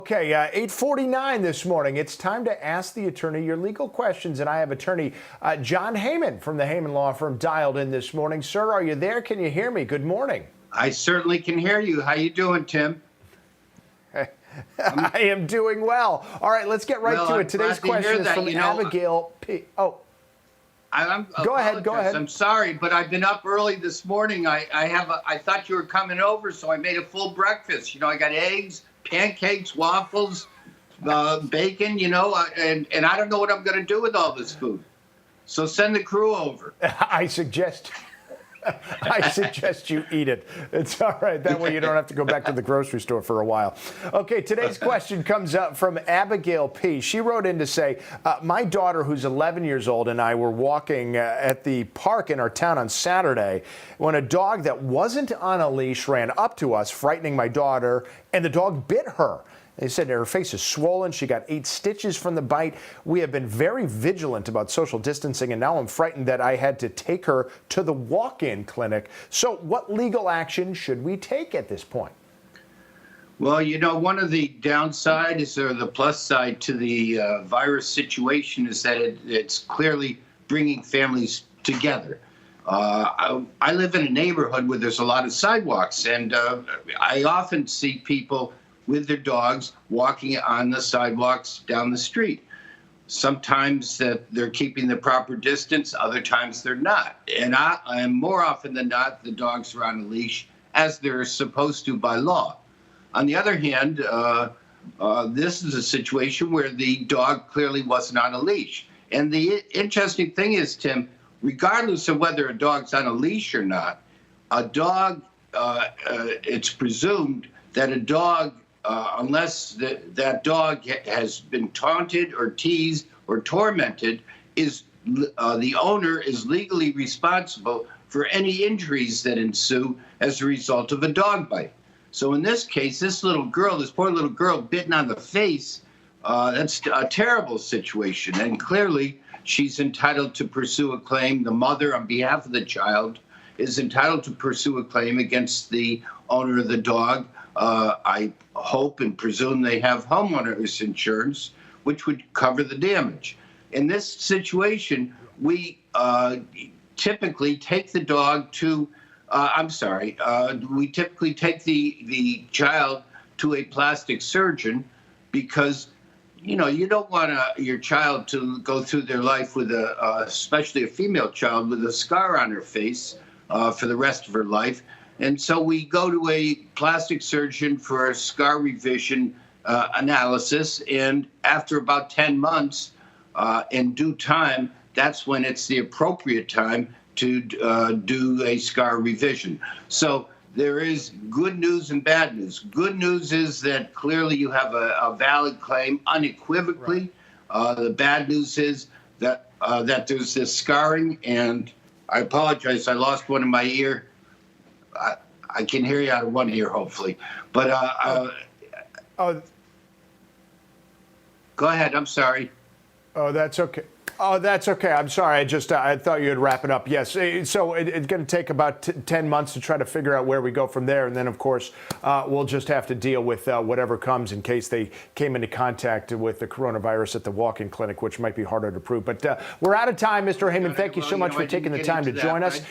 Okay, 8:49 this morning. It's time to ask the attorney your legal questions, and I have attorney John Heyman from the Heyman Law Firm dialed in this morning. Sir, are you there? Can you hear me? Good morning. I certainly can hear you. How you doing, Tim? I am doing well. All right, let's get right to it. Today's question is from Abigail P. Oh, go ahead. Go ahead. I'm sorry, but I've been up early this morning. I thought you were coming over, so I made a full breakfast. I got eggs, pancakes, waffles, bacon, and I don't know what I'm going to do with all this food. So send the crew over. I suggest you eat it. It's all right. That way you don't have to go back to the grocery store for a while. Okay, today's question comes up from Abigail P. She wrote in to say, my daughter, who's 11 years old, and I were walking at the park in our town on Saturday when a dog that wasn't on a leash ran up to us, frightening my daughter, and the dog bit her. They said her face is swollen. She got 8 stitches from the bite. We have been very vigilant about social distancing, and now I'm frightened that I had to take her to the walk-in clinic. So what legal action should we take at this point? Well, one of the downsides or the plus side to the virus situation is that it's clearly bringing families together. I live in a neighborhood where there's a lot of sidewalks, and I often see people with their dogs walking on the sidewalks down the street. Sometimes that they're keeping the proper distance, other times they're not. And more often than not, the dogs are on a leash as they're supposed to by law. On the other hand, this is a situation where the dog clearly wasn't on a leash. And the interesting thing is, Tim, regardless of whether a dog's on a leash or not, a dog, it's presumed that a dog, unless that dog has been taunted or teased or tormented, the owner is legally responsible for any injuries that ensue as a result of a dog bite. So in this case, this poor little girl bitten on the face, that's a terrible situation. And clearly, she's entitled to pursue a claim. The mother, on behalf of the child, is entitled to pursue a claim against the owner of the dog. I hope and presume they have homeowners insurance, which would cover the damage. In this situation, we typically take the dog to, we typically take the child to a plastic surgeon because, you don't want your child to go through their life with especially a female child, with a scar on her face for the rest of her life. And so we go to a plastic surgeon for a scar revision analysis. And after about 10 months, in due time, that's when it's the appropriate time to do a scar revision. So there is good news and bad news. Good news is that clearly you have a valid claim unequivocally. Right. The bad news is that there's this scarring. And I apologize, I lost one in my ear. I can hear you out of one ear, hopefully. But go ahead. I'm sorry. Oh, that's okay. Oh, that's okay. I'm sorry. I thought you had wrap it up. Yes. So it's going to take about 10 months to try to figure out where we go from there. And then, of course, we'll just have to deal with whatever comes in case they came into contact with the coronavirus at the walk-in clinic, which might be harder to prove. But we're out of time, Mr. Heyman. Thank you so much for taking the time to join us.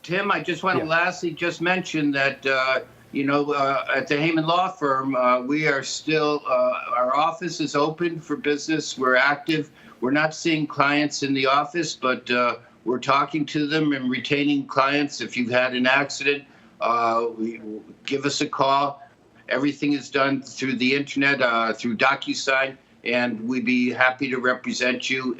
Tim, I just want to lastly just mention that, at the Heyman Law Firm, we are still, our office is open for business. We're active. We're not seeing clients in the office, but we're talking to them and retaining clients. If you've had an accident, give us a call. Everything is done through the internet, through DocuSign, and we'd be happy to represent you.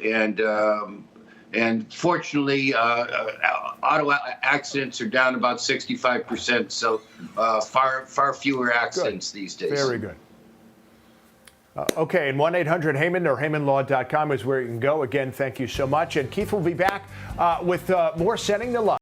And fortunately, auto accidents are down about 65%, so far fewer accidents these days. Very good. Okay, and 1-800-HEYMAN or HeymanLaw.com is where you can go. Again, thank you so much. And Keith will be back with more Setting the Line.